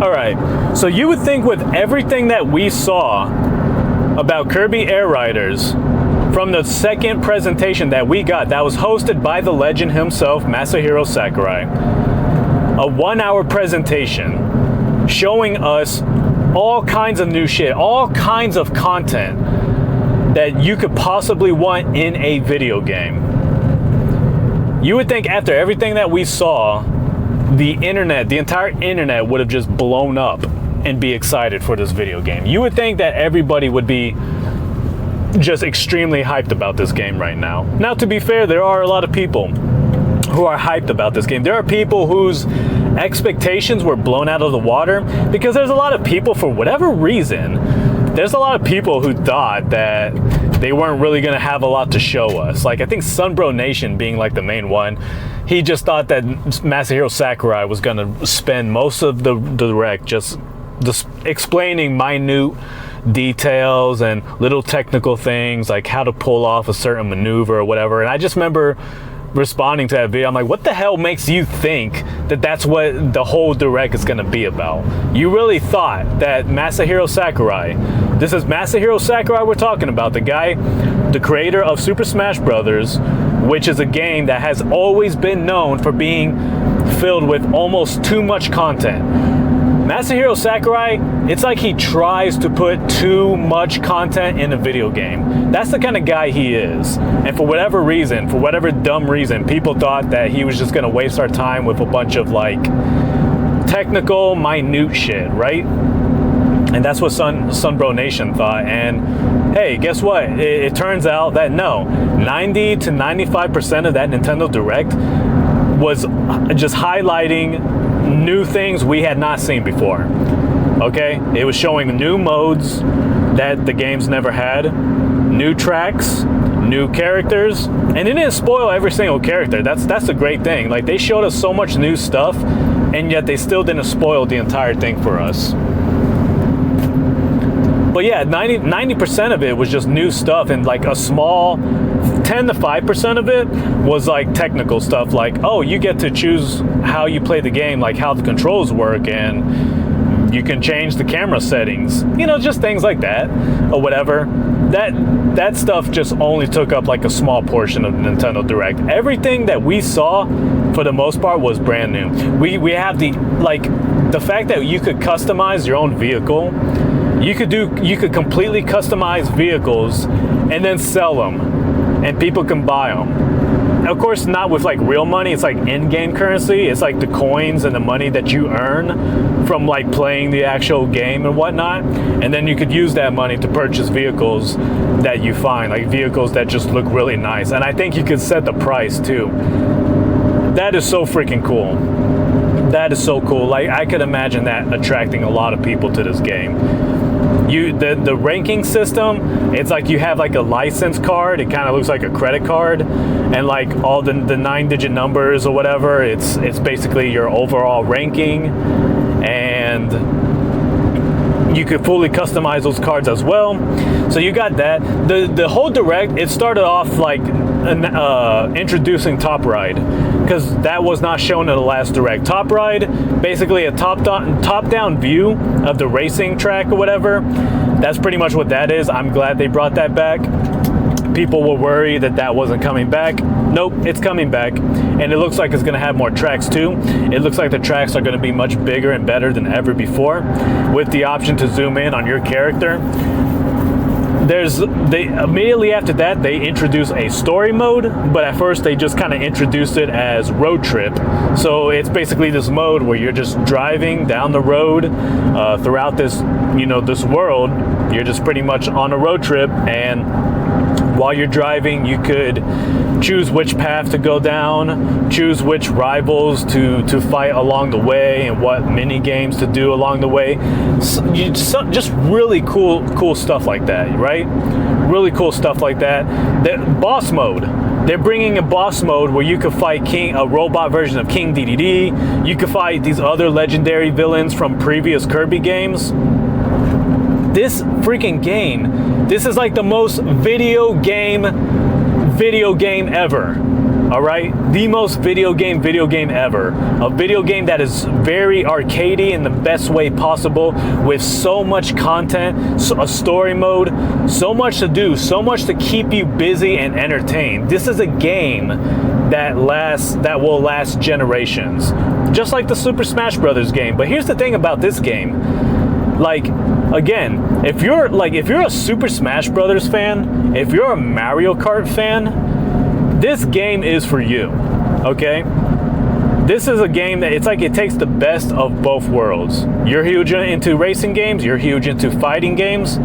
All right, so you would think with everything that we saw about Kirby Air Riders from the second presentation that we got that was hosted by the legend himself, Masahiro Sakurai, a 1-hour presentation showing us all kinds of new shit, all kinds of content that you could possibly want in a video game. You would think after everything that we saw, the internet, the entire internet would have just blown up and be excited for this video game. You would think that everybody would be just extremely hyped about this game right now. Now, to be fair, there are a lot of people who are hyped about this game. There are people whose expectations were blown out of the water because there's a lot of people, for whatever reason, there's a lot of people who thought that they weren't really going to have a lot to show us. Like, I think Sunbro Nation being like the main one, he just thought that Masahiro Sakurai was going to spend most of the direct just explaining minute details and little technical things, like how to pull off a certain maneuver or whatever. And I just remember responding to that video, I'm like, what the hell makes you think that that's what the whole direct is going to be about? You really thought that Masahiro Sakurai, this is Masahiro Sakurai we're talking about, the guy, the creator of Super Smash Brothers, which is a game that has always been known for being filled with almost too much content. Masahiro Sakurai, it's like he tries to put too much content in a video game. That's the kind of guy he is. And for whatever reason, for whatever dumb reason, people thought that he was just going to waste our time with a bunch of like technical, minute shit, right? And that's what Sunbro Nation thought. And hey, guess what? It turns out that no, 90 to 95% of that Nintendo Direct was just highlighting new things we had not seen before. Okay, it was showing new modes that the game's never had, new tracks, new characters, and it didn't spoil every single character. That's a great thing. Like, they showed us so much new stuff, and yet they still didn't spoil the entire thing for us. But yeah, 90% of it was just new stuff, and like a small 10 to 5% of it was like technical stuff, like, oh, you get to choose how you play the game, like how the controls work, and you can change the camera settings, you know, just things like that or whatever. That stuff just only took up like a small portion of the Nintendo Direct. Everything that we saw for the most part was brand new. We have the fact that you could customize your own vehicle. You could completely customize vehicles and then sell them, and people can buy them. Of course, not with like real money. It's like in-game currency. It's like the coins and the money that you earn from like playing the actual game and whatnot. And then you could use that money to purchase vehicles that you find, like vehicles that just look really nice. And I think you could set the price too. That is so freaking cool. That is so cool. Like, I could imagine that attracting a lot of people to this game. The ranking system, it's like you have like a license card. It kind of looks like a credit card, and like all the 9-digit numbers or whatever, it's basically your overall ranking, and you could fully customize those cards as well. So you got that. The whole direct, it started off like introducing Top Ride, because that was not shown in the last direct. Top Ride, basically a top-down view of the racing track or whatever. That's pretty much what that is. I'm glad they brought that back. People were worried that wasn't coming back. Nope, it's coming back, and it looks like it's going to have more tracks too. It looks like the tracks are going to be much bigger and better than ever before, with the option to zoom in on your character. They immediately after that, they introduced a story mode, but at first they just kind of introduced it as road trip. So it's basically this mode where you're just driving down the road throughout this world. You're just pretty much on a road trip, and while you're driving, you could choose which path to go down, choose which rivals to fight along the way, and what mini games to do along the way. Just really cool stuff like that, right? Really cool stuff like that. The boss mode. They're bringing a boss mode where you could fight a robot version of King DDD. You could fight these other legendary villains from previous Kirby games. This freaking game, this is like the most video game ever. All right, the most video game ever. A video game that is very arcadey in the best way possible, with so much content, a story mode, so much to do, so much to keep you busy and entertained. This is a game that will last generations, just like the Super Smash Brothers game. But here's the thing about this game. Like, again, if you're a Super Smash Brothers fan, if you're a Mario Kart fan, this game is for you, okay? This is a game that it's like it takes the best of both worlds. You're huge into racing games, you're huge into fighting games.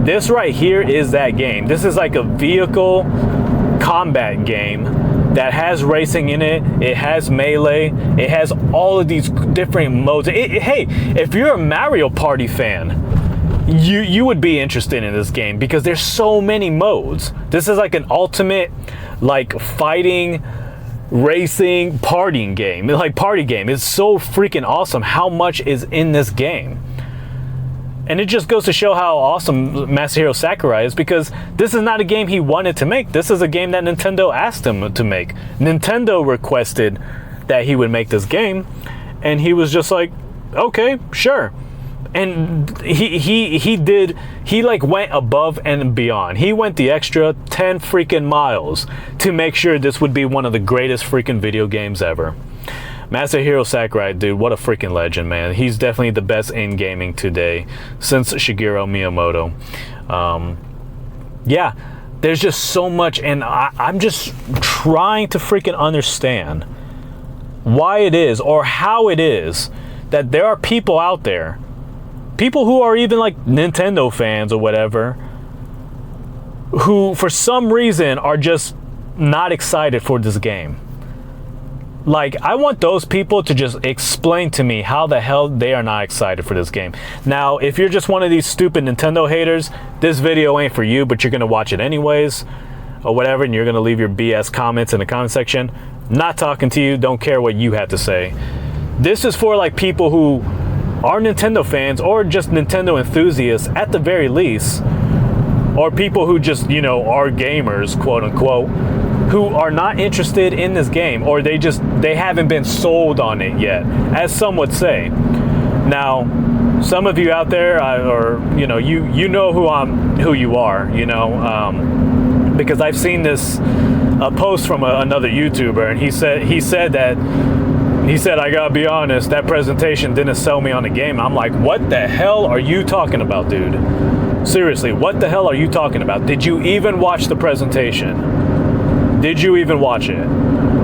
This right here is that game. This is like a vehicle combat game that has racing in it. It has melee. It has all of these different modes. Hey, if you're a Mario Party fan, you would be interested in this game because there's so many modes. This is like an ultimate, like, fighting, racing, partying game. Like, party game. It's so freaking awesome how much is in this game. And it just goes to show how awesome Masahiro Sakurai is, because this is not a game he wanted to make. This is a game that Nintendo asked him to make. Nintendo requested that he would make this game, and he was just like, okay, sure. And he like went above and beyond. He went the extra 10 freaking miles to make sure this would be one of the greatest freaking video games ever. Masahiro Sakurai, dude, what a freaking legend, man. He's definitely the best in gaming today since Shigeru Miyamoto. Yeah, there's just so much, and I'm just trying to freaking understand why it is, or how it is, that there are people out there, people who are even like Nintendo fans or whatever, who for some reason are just not excited for this game. Like, I want those people to just explain to me how the hell they are not excited for this game. Now, if you're just one of these stupid Nintendo haters, this video ain't for you, but you're gonna watch it anyways, or whatever, and you're gonna leave your BS comments in the comment section. Not talking to you, don't care what you have to say. This is for like people who are Nintendo fans, or just Nintendo enthusiasts at the very least, or people who just, you know, are gamers, quote unquote, who are not interested in this game, or they haven't been sold on it yet, as some would say. Now, some of you out there, or you know, you know who you are, you know, because I've seen this a post from another YouTuber, and he said, I gotta be honest, that presentation didn't sell me on the game. I'm like, what the hell are you talking about, dude? Seriously, what the hell are you talking about? Did you even watch the presentation? Did you even watch it?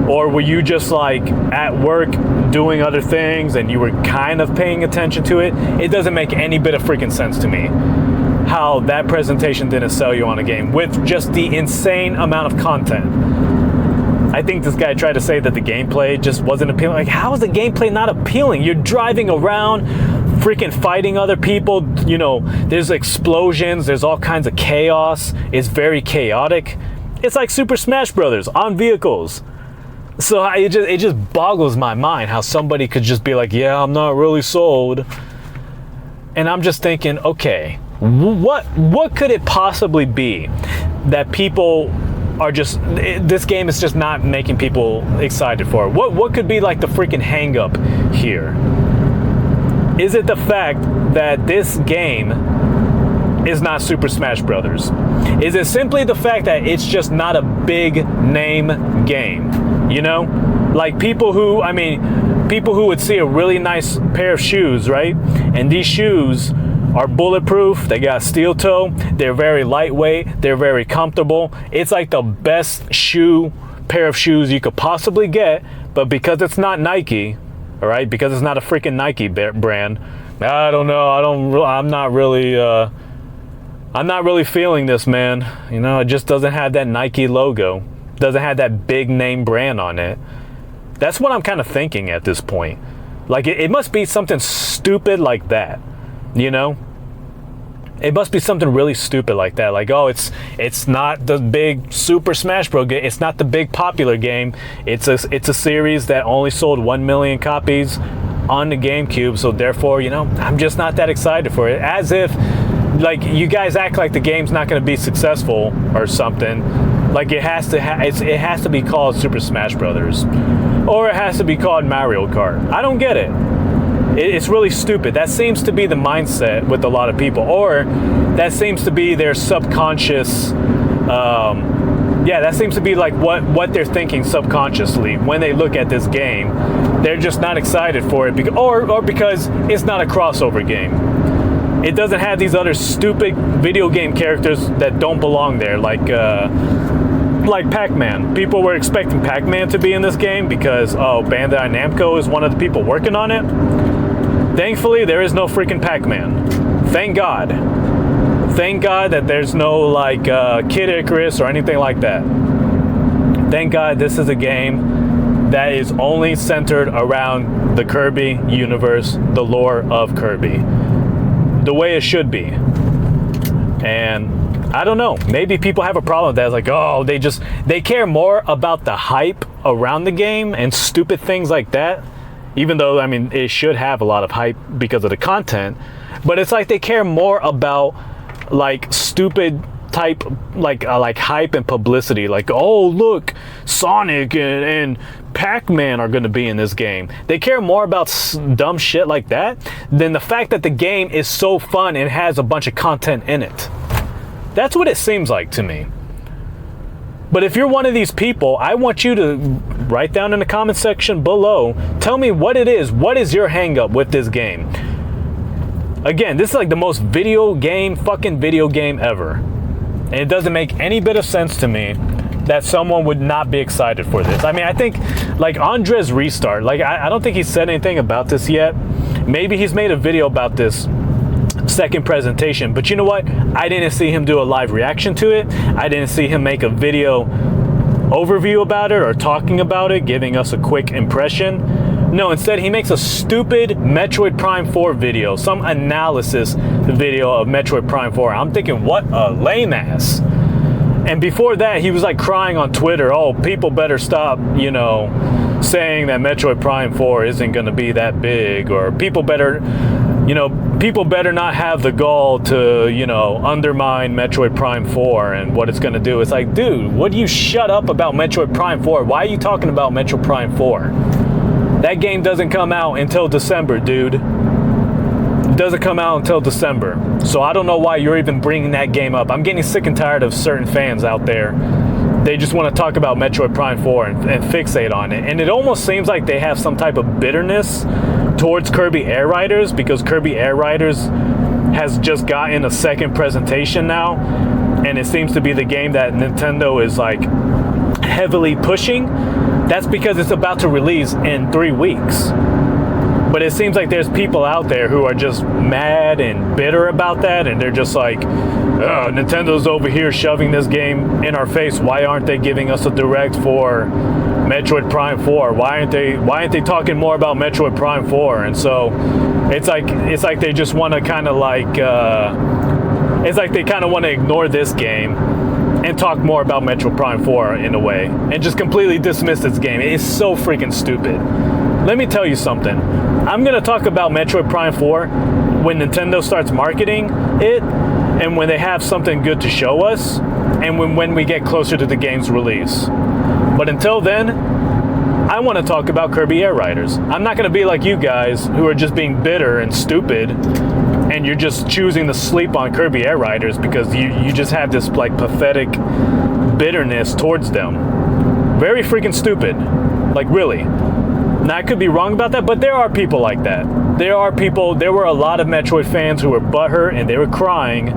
Or were you just like at work doing other things and you were kind of paying attention to it? It doesn't make any bit of freaking sense to me how that presentation didn't sell you on a game with just the insane amount of content. I think this guy tried to say that the gameplay just wasn't appealing. Like, how is the gameplay not appealing? You're driving around, freaking fighting other people, you know, there's explosions, there's all kinds of chaos. It's very chaotic. It's like Super Smash Brothers on vehicles. So it just boggles my mind how somebody could just be like, yeah, I'm not really sold. And I'm just thinking, okay, what could it possibly be that people are just, this game is just not making people excited for it? What could be like the freaking hang up here? Is it the fact that this game is not Super Smash Brothers? Is it simply the fact that it's just not a big name game? You know, like people who would see a really nice pair of shoes, right? And these shoes are bulletproof, they got steel toe, they're very lightweight, they're very comfortable. It's like the best pair of shoes you could possibly get, but because it's not Nike, all right, because it's not a freaking Nike brand, I don't know, I'm not really feeling this, man. You know, it just doesn't have that Nike logo. Doesn't have that big name brand on it. That's what I'm kind of thinking at this point. Like, it must be something stupid like that, you know? It must be something really stupid like that. Like, oh, it's not the big Super Smash Bros. Game. It's not the big popular game. It's a series that only sold 1 million copies on the GameCube. So therefore, you know, I'm just not that excited for it. As if, like, you guys act like the game's not going to be successful or something. Like it has to be called Super Smash Brothers, or it has to be called Mario Kart. I don't get it. It's really stupid. That seems to be the mindset with a lot of people, or that seems to be their subconscious. That seems to be like what they're thinking subconsciously when they look at this game. They're just not excited for it, or because it's not a crossover game. It doesn't have these other stupid video game characters that don't belong there, like Pac-Man. People were expecting Pac-Man to be in this game because, Bandai Namco is one of the people working on it. Thankfully, there is no freaking Pac-Man. Thank God. Thank God that there's no, Kid Icarus or anything like that. Thank God this is a game that is only centered around the Kirby universe, the lore of Kirby. The way it should be. And I don't know, maybe people have a problem with that. It's like, they care more about the hype around the game and stupid things like that, even though, I mean, it should have a lot of hype because of the content, but it's like they care more about like stupid type, like hype and publicity, like, oh look, Sonic and Pac-Man are going to be in this game. They care more about dumb shit like that than the fact that the game is so fun and has a bunch of content in it. That's what it seems like to me. But if you're one of these people, I want you to write down in the comment section below, tell me what it is. What is your hang up with this game? Again, this is like the most fucking video game ever. And it doesn't make any bit of sense to me that someone would not be excited for this. I mean, I think like Andres Restart, like I don't think he said anything about this yet. Maybe he's made a video about this second presentation, but you know what? I didn't see him do a live reaction to it. I didn't see him make a video overview about it or talking about it, giving us a quick impression. No, instead he makes a stupid Metroid Prime 4 video, some analysis video of Metroid Prime 4. I'm thinking, what a lame ass. And before that, he was like crying on Twitter, oh, people better stop, saying that Metroid Prime 4 isn't going to be that big, or people better not have the gall to, undermine Metroid Prime 4 and what it's going to do. It's like, dude, would you shut up about Metroid Prime 4? Why are you talking about Metroid Prime 4? That game doesn't come out until December, dude. It doesn't come out until December. So I don't know why you're even bringing that game up. I'm getting sick and tired of certain fans out there. They just want to talk about Metroid Prime 4 and fixate on it. And it almost seems like they have some type of bitterness towards Kirby Air Riders, because Kirby Air Riders has just gotten a second presentation now. And it seems to be the game that Nintendo is like heavily pushing. That's because it's about to release in 3 weeks. But it seems like there's people out there who are just mad and bitter about that, and they're just like, oh, Nintendo's over here shoving this game in our face. Why aren't they giving us a direct for Metroid Prime 4? Why aren't they talking more about Metroid Prime 4? And so it's like they just want to kind of it's like they kind of want to ignore this game and talk more about Metroid Prime 4 in a way, and just completely dismiss this game. It's so freaking stupid. Let me tell you something. I'm going to talk about Metroid Prime 4 when Nintendo starts marketing it, and when they have something good to show us, and when we get closer to the game's release. But until then, I want to talk about Kirby Air Riders. I'm not going to be like you guys who are just being bitter and stupid, and you're just choosing to sleep on Kirby Air Riders because you just have this like pathetic bitterness towards them. Very freaking stupid. Like, really. Now, I could be wrong about that, but there are people like that. There were a lot of Metroid fans who were butthurt and they were crying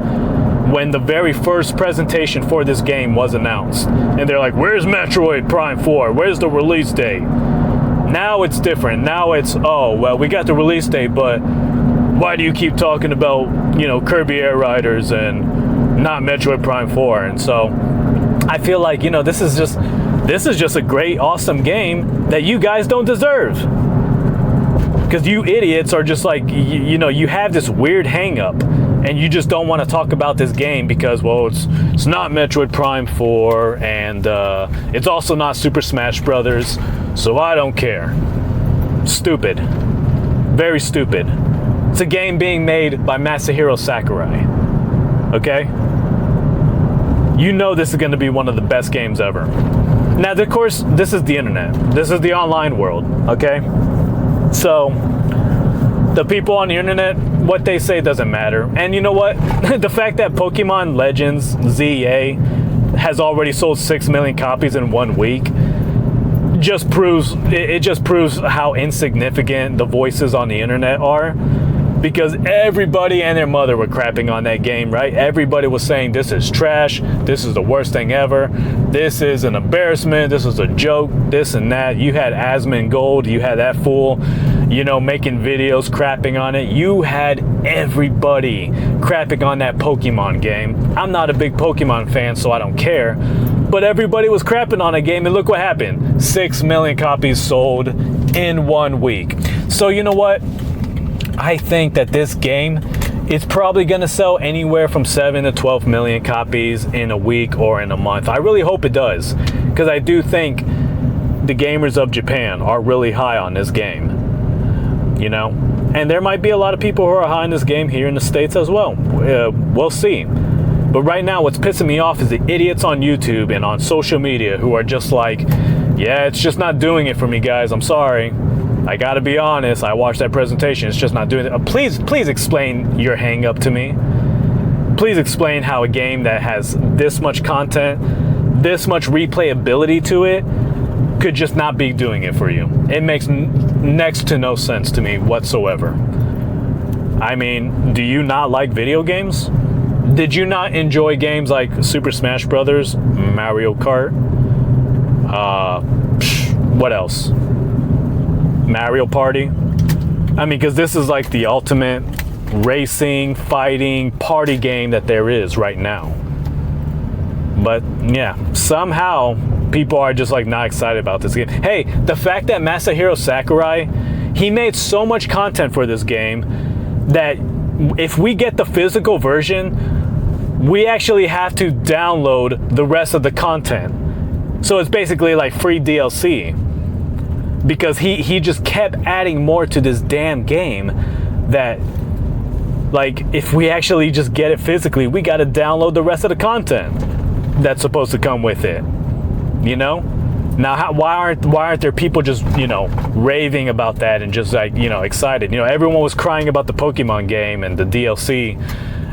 when the very first presentation for this game was announced. And they're like, where's Metroid Prime 4? Where's the release date? Now it's different. Now it's, oh, well, we got the release date, but why do you keep talking about, Kirby Air Riders and not Metroid Prime 4? And so I feel like, this is just a great, awesome game that you guys don't deserve. Because you idiots are just like, you have this weird hang up and you just don't want to talk about this game because, well, it's not Metroid Prime 4 and it's also not Super Smash Brothers, so I don't care. Stupid. Very stupid. It's a game being made by Masahiro Sakurai. Okay? you know this is going to be one of the best games ever. Now, of course, this is the internet. This is the online world, okay? So, the people on the internet, what they say doesn't matter. And you know what? The fact that Pokemon Legends ZA has already sold 6 million copies in 1 week just proves how insignificant the voices on the internet are, because everybody and their mother were crapping on that game, right? Everybody was saying this is trash, this is the worst thing ever, this is an embarrassment, this is a joke, this and that. You had Asmongold, you had that fool, you know, making videos crapping on it. You had everybody crapping on that Pokemon game. I'm not a big Pokemon fan, so I don't care, but everybody was crapping on a game, and look what happened. 6 million copies sold in 1 week. So you know what? I think that this game is probably going to sell anywhere from 7 to 12 million copies in a week or in a month. I really hope it does, because I do think the gamers of Japan are really high on this game, you know? And there might be a lot of people who are high on this game here in the States as well. We'll see. But right now, what's pissing me off is the idiots on YouTube and on social media who are just like, yeah, it's just not doing it for me, guys. I'm sorry. I gotta be honest, I watched that presentation, it's just not doing it. Please explain your hang up to me. Please explain how a game that has this much content, this much replayability to it, could just not be doing it for you. It makes next to no sense to me whatsoever. I mean, do you not like video games? Did you not enjoy games like Super Smash Brothers, Mario Kart? What else? Mario Party. I mean, because this is like the ultimate racing, fighting, party game that there is right now. But yeah, somehow people are just like not excited about this game. Hey, the fact that Masahiro Sakurai, he made so much content for this game that if we get the physical version, we actually have to download the rest of the content. So it's basically like free DLC. Because he just kept adding more to this damn game that, like, if we actually just get it physically, we got to download the rest of the content that's supposed to come with it, you know? Now, why aren't there people just, you know, raving about that and just like, you know, excited? You know, everyone was crying about the Pokemon game and the DLC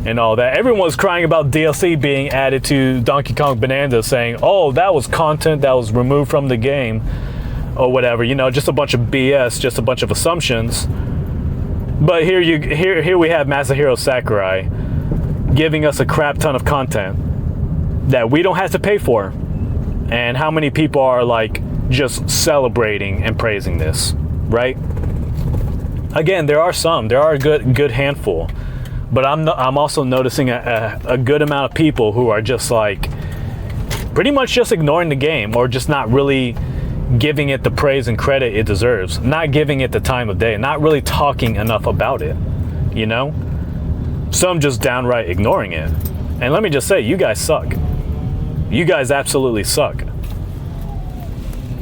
and all that. Everyone was crying about DLC being added to Donkey Kong Bonanza, saying, oh, that was content that was removed from the game. Or whatever, you know, just a bunch of BS, just a bunch of assumptions. But here we have Masahiro Sakurai giving us a crap ton of content that we don't have to pay for. And how many people are like just celebrating and praising this, right? Again, there are a good handful, but I'm also noticing a good amount of people who are just like pretty much just ignoring the game, or just not really giving it the praise and credit it deserves, not giving it the time of day, not really talking enough about it, you know? Some just downright ignoring it. And let me just say, you guys suck. You guys absolutely suck.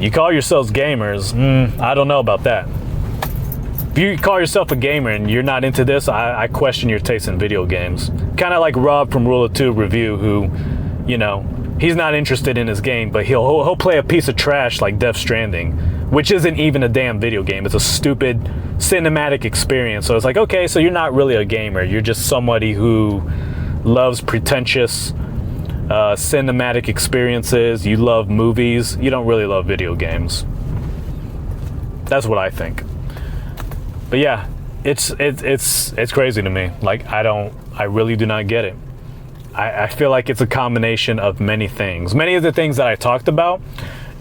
You call yourselves gamers, I don't know about that. If you call yourself a gamer and you're not into this, I question your taste in video games. Kind of like Rob from Rule of Two Review, who, you know, he's not interested in his game, but he'll play a piece of trash like Death Stranding, which isn't even a damn video game. It's a stupid cinematic experience. So it's like, okay, so you're not really a gamer. You're just somebody who loves pretentious cinematic experiences. You love movies. You don't really love video games. That's what I think. But yeah, it's crazy to me. Like, I really do not get it. I feel like it's a combination of many things. Many of the things that I talked about,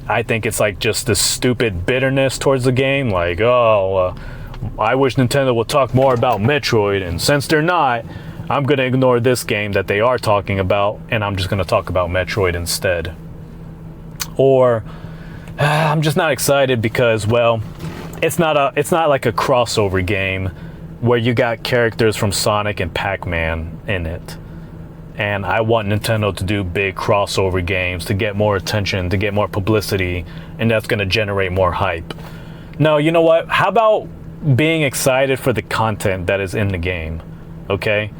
I think it's like just this stupid bitterness towards the game. Like, I wish Nintendo would talk more about Metroid, and since they're not, I'm going to ignore this game that they are talking about, and I'm just going to talk about Metroid instead. Or, I'm just not excited because, well, it's not like a crossover game where you got characters from Sonic and Pac-Man in it. And I want Nintendo to do big crossover games to get more attention, to get more publicity, and that's going to generate more hype. No, you know what? How about being excited for the content that is in the game, okay?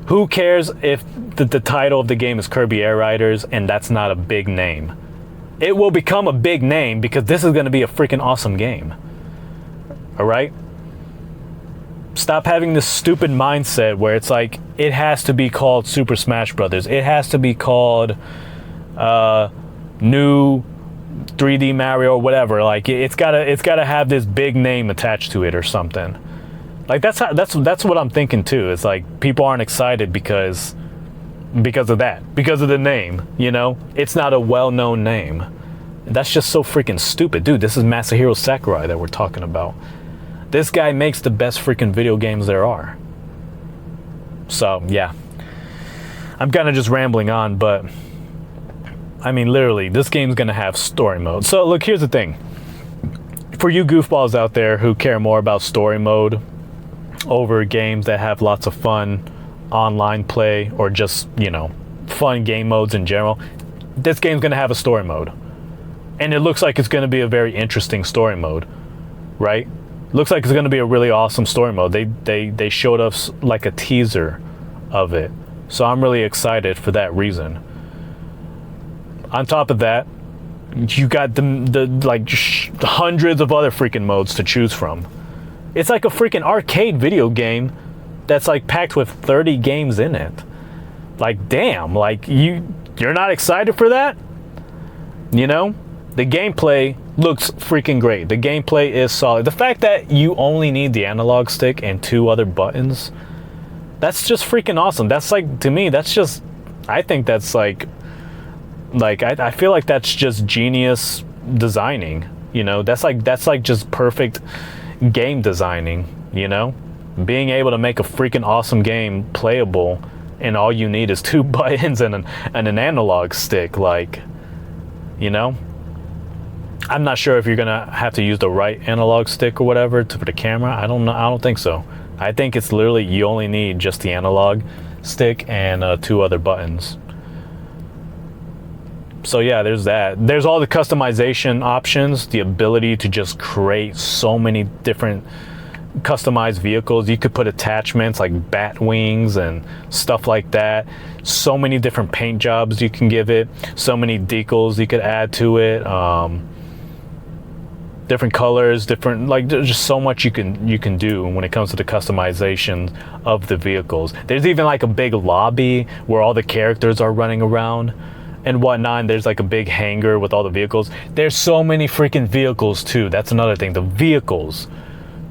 Who cares if the title of the game is Kirby Air Riders and that's not a big name? It will become a big name because this is going to be a freaking awesome game. All right? Stop having this stupid mindset where it's like it has to be called Super Smash Brothers. It has to be called New 3D Mario or whatever. Like it's gotta have this big name attached to it or something. Like that's what I'm thinking too. It's like people aren't excited because of that, because of the name. You know, it's not a well-known name. That's just so freaking stupid, dude. This is Masahiro Sakurai that we're talking about. This guy makes the best freaking video games there are. So, yeah. I'm kind of just rambling on, but I mean, literally, this game's going to have story mode. So, look, here's the thing. For you goofballs out there who care more about story mode over games that have lots of fun online play or just, you know, fun game modes in general, this game's going to have a story mode. And it looks like it's going to be a very interesting story mode, right? Looks like it's going to be a really awesome story mode. They showed us like a teaser of it. So I'm really excited for that reason. On top of that, you got the hundreds of other freaking modes to choose from. It's like a freaking arcade video game that's like packed with 30 games in it. Like, damn, like you're not excited for that? You know? The gameplay looks freaking great. The gameplay is solid. The fact that you only need the analog stick and 2 other buttons, that's just freaking awesome. That's like, to me, that's just, I think that's like I feel like that's just genius designing, you know? That's like just perfect game designing, you know? Being able to make a freaking awesome game playable and all you need is 2 buttons and an analog stick, like, you know? I'm not sure if you're gonna have to use the right analog stick or whatever for the camera. I don't know. I don't think so. I think it's literally you only need just the analog stick and 2 other buttons. So yeah, there's that. There's all the customization options, the ability to just create so many different customized vehicles. You could put attachments like bat wings and stuff like that. So many different paint jobs you can give it. So many decals you could add to it. Different colors, different, like there's just so much you can do when it comes to the customization of the vehicles. There's even like a big lobby where all the characters are running around and whatnot, and there's like a big hangar with all the vehicles. There's so many freaking vehicles too. That's another thing. The vehicles,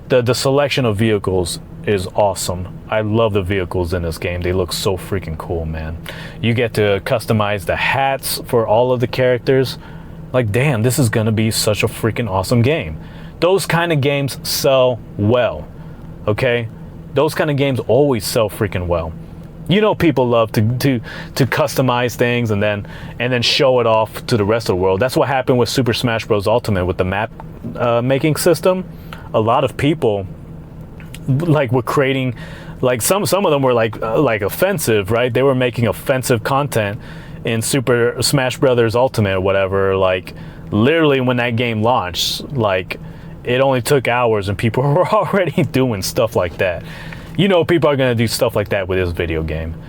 the selection of vehicles is awesome. I love the vehicles in this game. They look so freaking cool, man. You get to customize the hats for all of the characters. Like, damn, this is gonna be such a freaking awesome game. Those kind of games sell well, okay? Those kind of games always sell freaking well. You know, people love to customize things and then show it off to the rest of the world. That's what happened with Super Smash Bros. Ultimate with the map making system. A lot of people like were creating, like some of them were like offensive, right? They were making offensive content in Super Smash Brothers Ultimate or whatever. Like literally when that game launched, like it only took hours and people were already doing stuff like that. You know, people are going to do stuff like that with this video game.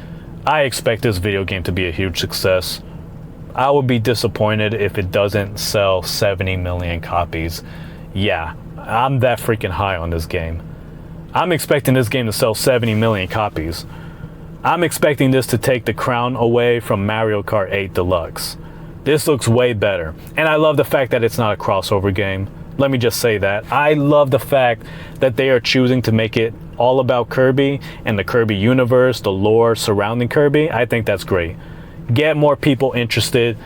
I expect this video game to be a huge success. I would be disappointed if it doesn't sell 70 million copies. Yeah, I'm that freaking high on this game. I'm expecting this game to sell 70 million copies. I'm expecting this to take the crown away from Mario Kart 8 Deluxe. This looks way better. And I love the fact that it's not a crossover game. Let me just say that. I love the fact that they are choosing to make it all about Kirby and the Kirby universe, the lore surrounding Kirby. I think that's great. Get more people interested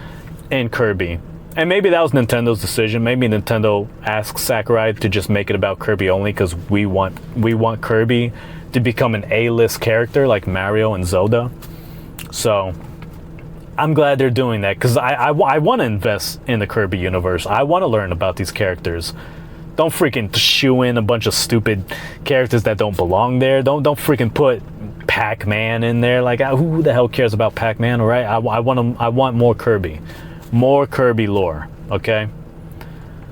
in Kirby. And maybe that was Nintendo's decision. Maybe Nintendo asked Sakurai to just make it about Kirby only because we want Kirby to become an A-list character like Mario and Zelda. So I'm glad they're doing that because I want to invest in the Kirby universe. I want to learn about these characters. Don't freaking shoe in a bunch of stupid characters that don't belong there. Don't freaking put Pac-Man in there. Like, who the hell cares about Pac-Man? All right, I want more Kirby lore. Okay.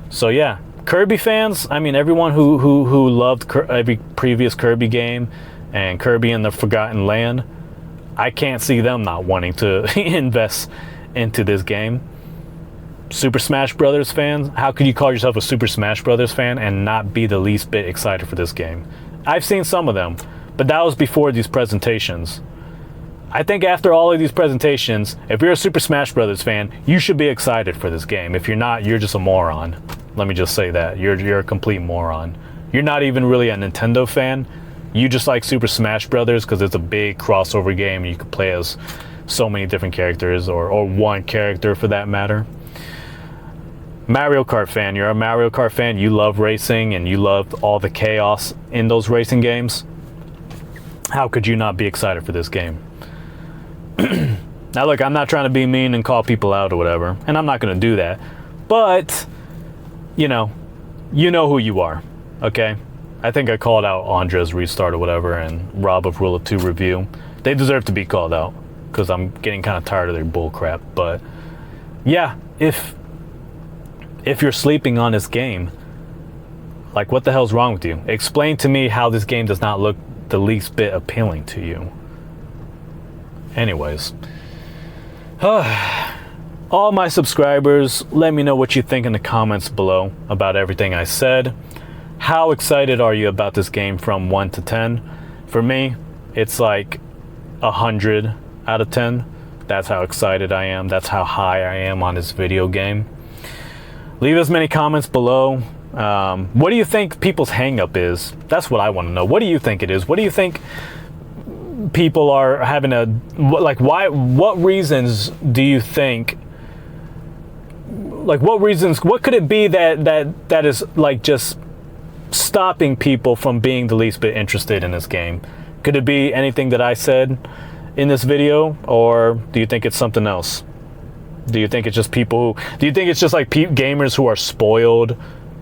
So yeah, Kirby fans. I mean, everyone who loved every previous Kirby game and Kirby in the Forgotten Land. I can't see them not wanting to invest into this game. Super Smash Brothers fans, how could you call yourself a Super Smash Brothers fan and not be the least bit excited for this game? I've seen some of them, but that was before these presentations. I think after all of these presentations, if you're a Super Smash Brothers fan, you should be excited for this game. If you're not, you're just a moron. Let me just say that. You're a complete moron. You're not even really a Nintendo fan. You just like Super Smash Brothers because it's a big crossover game and you can play as so many different characters, or one character for that matter. Mario Kart fan, you're a Mario Kart fan, you love racing and you love all the chaos in those racing games. How could you not be excited for this game? Now look, I'm not trying to be mean and call people out or whatever, and I'm not going to do that, but you know who you are, okay? I think I called out Andre's Restart or whatever and Rob of Rule of Two Review. They deserve to be called out because I'm getting kind of tired of their bull crap. But yeah, if you're sleeping on this game, like, what the hell's wrong with you? Explain to me how this game does not look the least bit appealing to you. Anyways, all my subscribers, let me know what you think in the comments below about everything I said. How excited are you about this game from 1 to 10? For me, it's like 100 out of 10. That's how excited I am. That's how high I am on this video game. Leave as many comments below. What do you think people's hang-up is? That's what I want to know. What do you think it is? What do you think people are having what reasons do you think, what could it be that is like just stopping people from being the least bit interested in this game? Could it be anything that I said in this video, or do you think it's something else? Do you think it's just like gamers who are spoiled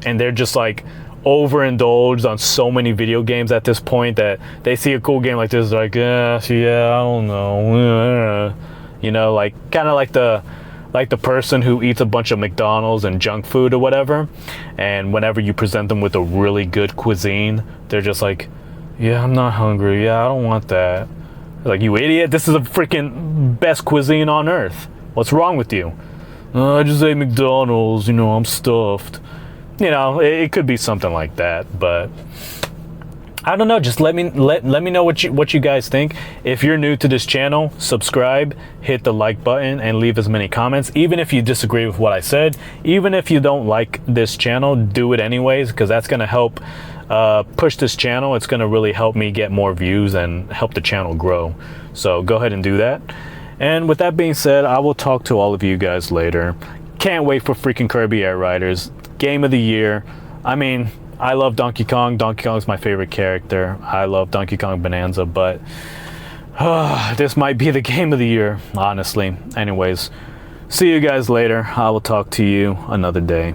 and they're just like overindulged on so many video games at this point that they see a cool game like this, like, yeah, I don't know, you know, like kind of like the person who eats a bunch of McDonald's and junk food or whatever, and whenever you present them with a really good cuisine, they're just like, yeah, I'm not hungry, yeah, I don't want that. Like, you idiot, this is a freaking best cuisine on earth. What's wrong with you? I just ate McDonald's, you know, I'm stuffed. You know, it could be something like that, but I don't know. Just let me know what you guys think. If you're new to this channel, subscribe, hit the like button, and leave as many comments. Even if you disagree with what I said, even if you don't like this channel, do it anyways, because that's going to help push this channel. It's going to really help me get more views and help the channel grow. So go ahead and do that. And with that being said, I will talk to all of you guys later. Can't wait for freaking Kirby Air Riders. Game of the year. I mean, I love Donkey Kong. Donkey Kong's my favorite character. I love Donkey Kong Bonanza, but this might be the game of the year, honestly. Anyways, see you guys later. I will talk to you another day.